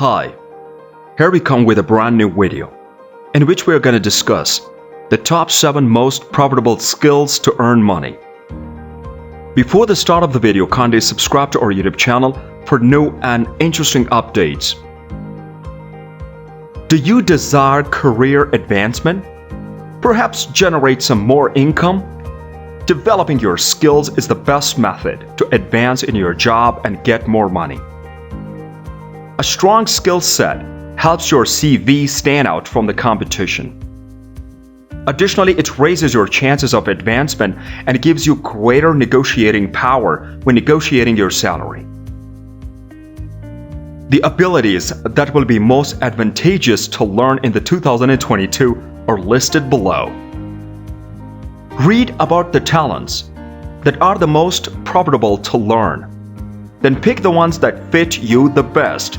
Hi, here we come with a brand new video in which we are going to discuss the top 7 most profitable skills to earn money. Before the start of the video, kindly subscribe to our YouTube channel for new and interesting updates. Do you desire career advancement? Perhaps generate some more income? Developing your skills is the best method to advance in your job and get more money. A strong skill set helps your CV stand out from the competition. Additionally, it raises your chances of advancement and gives you greater negotiating power when negotiating your salary. The abilities that will be most advantageous to learn in the 2022 are listed below. Read about the talents that are the most profitable to learn. Then pick the ones that fit you the best.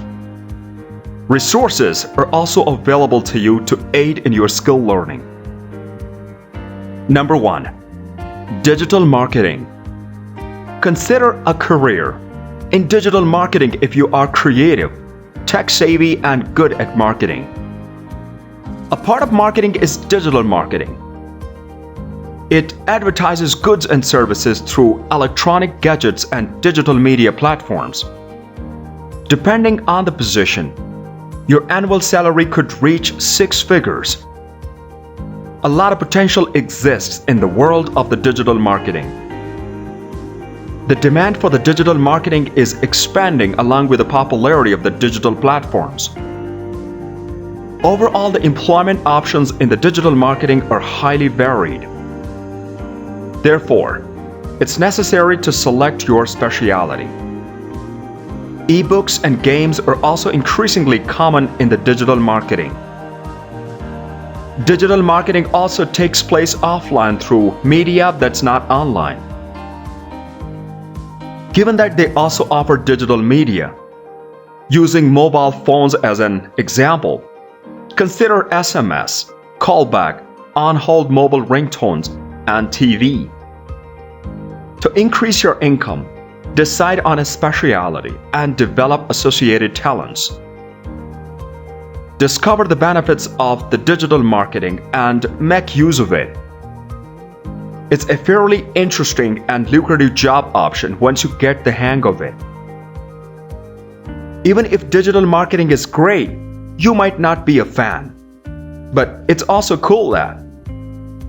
Resources are also available to you to aid in your skill learning. Number 1. Digital marketing. Consider a career in digital marketing if you are creative, tech-savvy, and good at marketing. A part of marketing is digital marketing. It advertises goods and services through electronic gadgets and digital media platforms. Depending on the position, your annual salary could reach 6 figures. A lot of potential exists in the world of the digital marketing. The demand for the digital marketing is expanding along with the popularity of the digital platforms. Overall, the employment options in the digital marketing are highly varied. Therefore, it's necessary to select your specialty. Ebooks and games are also increasingly common in the digital marketing. Digital marketing also takes place offline through media that's not online. Given that they also offer digital media, using mobile phones as an example, consider SMS, callback, on-hold mobile ringtones, and TV. To increase your income, decide on a specialty and develop associated talents. Discover the benefits of the digital marketing and make use of it. It's a fairly interesting and lucrative job option once you get the hang of it. Even if digital marketing is great, you might not be a fan. But it's also cool that.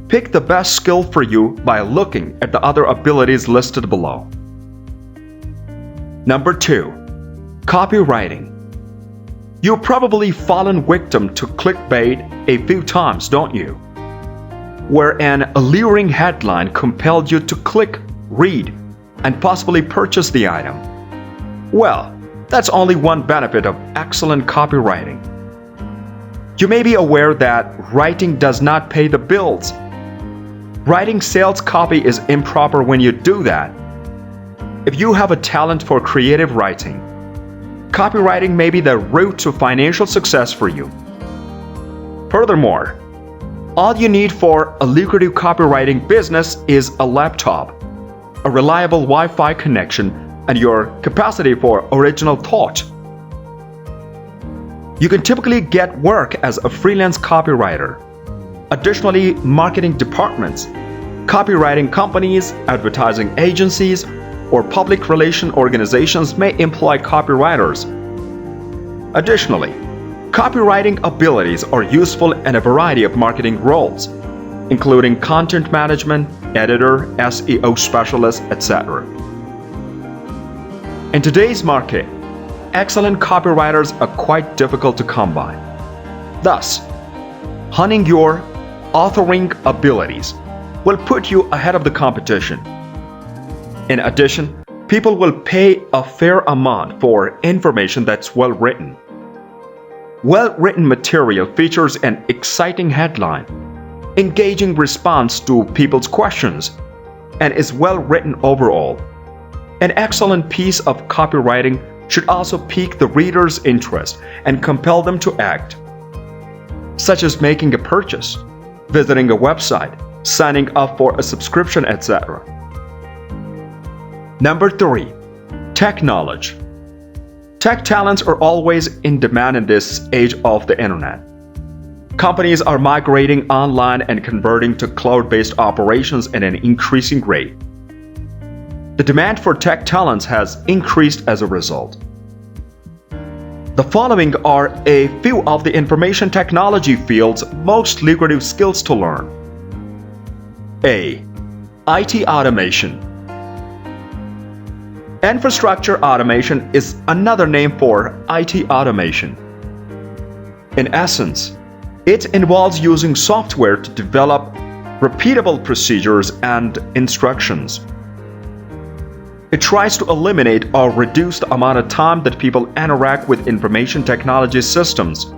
Pick the best skill for you by looking at the other abilities listed below. Number 2. Copywriting. You've probably fallen victim to clickbait a few times, don't you? Where an alluring headline compelled you to click, read, and possibly purchase the item. Well, that's only one benefit of excellent copywriting. You may be aware that writing does not pay the bills. Writing sales copy is improper when you do that. If you have a talent for creative writing, copywriting may be the route to financial success for you. Furthermore, all you need for a lucrative copywriting business is a laptop, a reliable Wi-Fi connection, and your capacity for original thought. You can typically get work as a freelance copywriter. Additionally, marketing departments, copywriting companies, advertising agencies, or public relation organizations may employ copywriters. Additionally, copywriting abilities are useful in a variety of marketing roles, including content management, editor, SEO specialist, etc. In today's market, excellent copywriters are quite difficult to come by. Thus, honing your authoring abilities will put you ahead of the competition. In addition, people will pay a fair amount for information that's well written. Well-written material features an exciting headline, engaging response to people's questions, and is well written overall. An excellent piece of copywriting should also pique the reader's interest and compel them to act, such as making a purchase, visiting a website, signing up for a subscription, etc. Number 3. Tech knowledge. Tech talents are always in demand in this age of the internet. Companies are migrating online and converting to cloud-based operations at an increasing rate. The demand for tech talents has increased as a result. The following are a few of the information technology field's most lucrative skills to learn. A. IT automation. Infrastructure automation is another name for IT automation. In essence, it involves using software to develop repeatable procedures and instructions. It tries to eliminate or reduce the amount of time that people interact with information technology systems.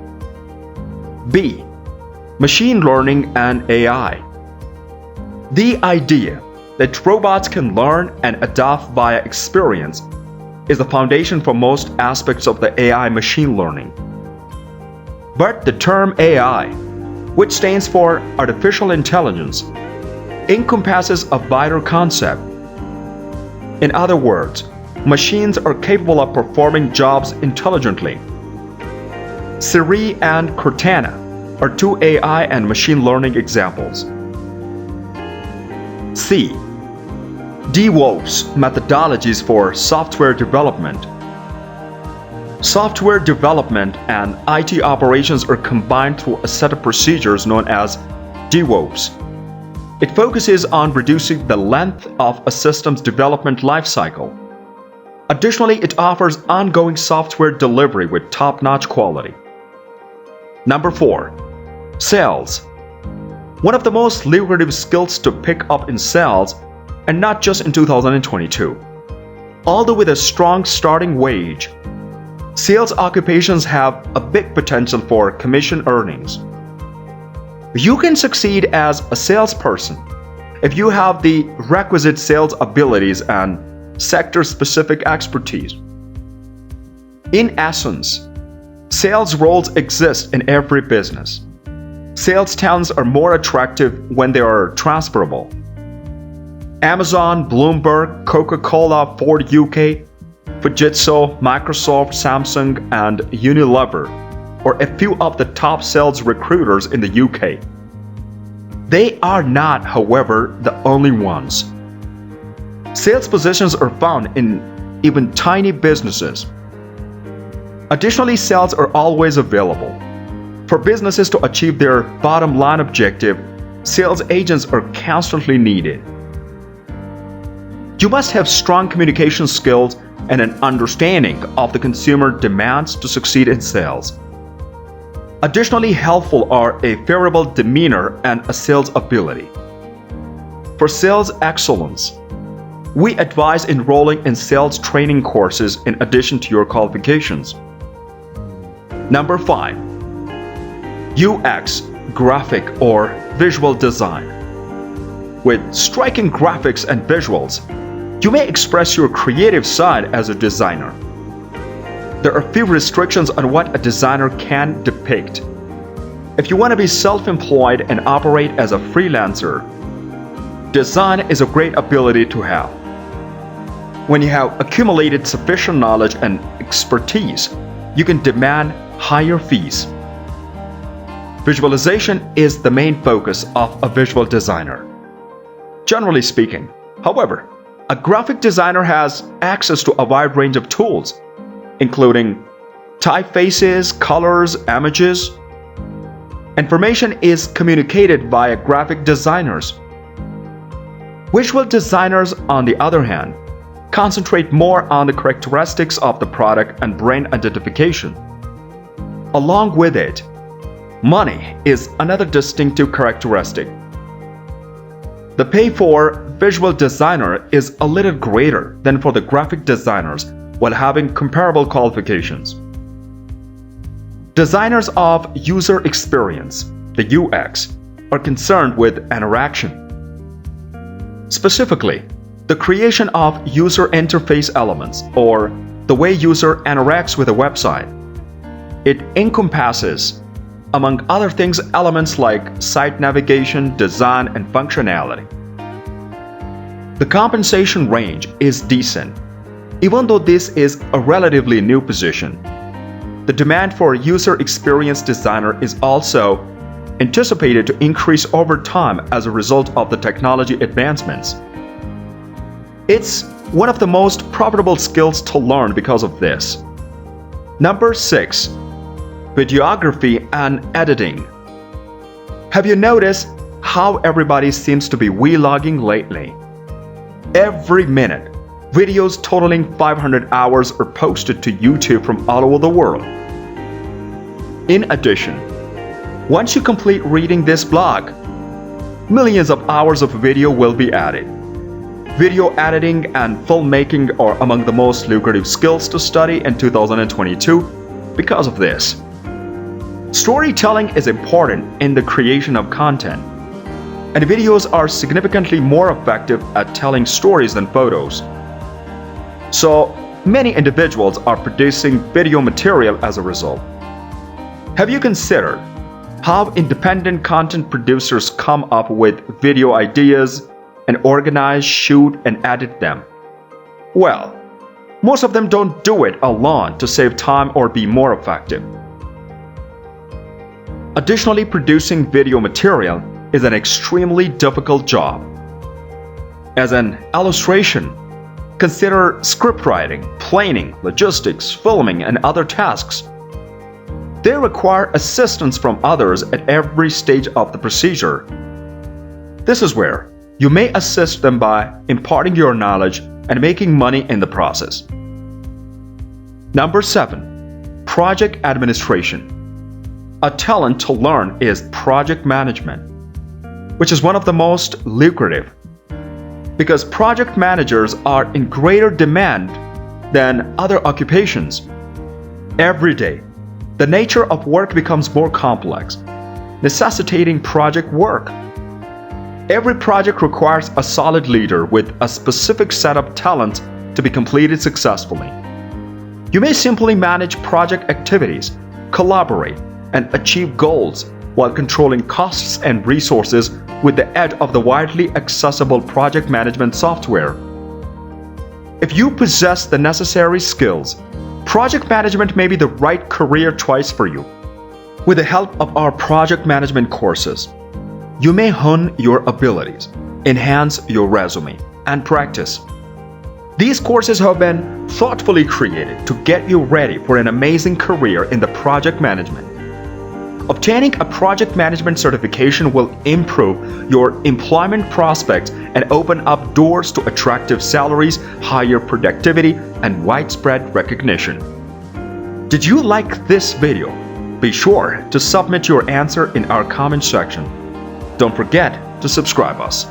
B. Machine learning and AI. The idea that robots can learn and adapt via experience is the foundation for most aspects of the AI machine learning. But the term AI, which stands for artificial intelligence, encompasses a wider concept. In other words, machines are capable of performing jobs intelligently. Siri and Cortana are two AI and machine learning examples. C. DevOps methodologies for software development. Software development and IT operations are combined through a set of procedures known as DevOps. It focuses on reducing the length of a system's development lifecycle. Additionally, it offers ongoing software delivery with top-notch quality. Number 4. Sales. One of the most lucrative skills to pick up in sales, and not just in 2022. Although with a strong starting wage, sales occupations have a big potential for commission earnings. You can succeed as a salesperson if you have the requisite sales abilities and sector-specific expertise. In essence, sales roles exist in every business. Sales talents are more attractive when they are transferable. Amazon, Bloomberg, Coca-Cola, Ford UK, Fujitsu, Microsoft, Samsung, and Unilever are a few of the top sales recruiters in the UK. They are not, however, the only ones. Sales positions are found in even tiny businesses. Additionally, sales are always available. For businesses to achieve their bottom line objective, sales agents are constantly needed. You must have strong communication skills and an understanding of the consumer demands to succeed in sales. Additionally helpful are a favorable demeanor and a sales ability. For sales excellence, we advise enrolling in sales training courses in addition to your qualifications. Number 5. UX, graphic or visual design. With striking graphics and visuals, you may express your creative side as a designer. There are few restrictions on what a designer can depict. If you want to be self-employed and operate as a freelancer, design is a great ability to have. When you have accumulated sufficient knowledge and expertise, you can demand higher fees. Visualization is the main focus of a visual designer. Generally speaking, however, a graphic designer has access to a wide range of tools, including typefaces, colors, images. Information is communicated via graphic designers. Visual designers, on the other hand, concentrate more on the characteristics of the product and brand identification. Along with it, money is another distinctive characteristic. The pay for visual designer is a little greater than for the graphic designers while having comparable qualifications. Designers of user experience, the UX, are concerned with interaction. Specifically, the creation of user interface elements, or the way user interacts with a website. It encompasses, among other things, elements like site navigation, design, and functionality. The compensation range is decent. Even though this is a relatively new position, the demand for a user experience designer is also anticipated to increase over time as a result of the technology advancements. It's one of the most profitable skills to learn because of this. Number 6. Videography and editing. Have you noticed how everybody seems to be vlogging lately? Every minute, videos totaling 500 hours are posted to YouTube from all over the world. In addition, once you complete reading this blog, millions of hours of video will be added. Video editing and filmmaking are among the most lucrative skills to study in 2022 because of this. Storytelling is important in the creation of content, and videos are significantly more effective at telling stories than photos. So, many individuals are producing video material as a result. Have you considered how independent content producers come up with video ideas and organize, shoot, and edit them? Well, most of them don't do it alone to save time or be more effective. Additionally, producing video material is an extremely difficult job. As an illustration, consider script writing, planning, logistics, filming, and other tasks. They require assistance from others at every stage of the procedure. This is where you may assist them by imparting your knowledge and making money in the process. Number 7. Project administration. A talent to learn is project management, which is one of the most lucrative because project managers are in greater demand than other occupations. Every day, the nature of work becomes more complex, necessitating project work. Every project requires a solid leader with a specific set of talents to be completed successfully. You may simply manage project activities, collaborate, and achieve goals while controlling costs and resources with the aid of the widely accessible project management software. If you possess the necessary skills, project management may be the right career choice for you. With the help of our project management courses, you may hone your abilities, enhance your resume, and practice. These courses have been thoughtfully created to get you ready for an amazing career in the project management. Obtaining a project management certification will improve your employment prospects and open up doors to attractive salaries, higher productivity, and widespread recognition. Did you like this video? Be sure to submit your answer in our comment section. Don't forget to subscribe us.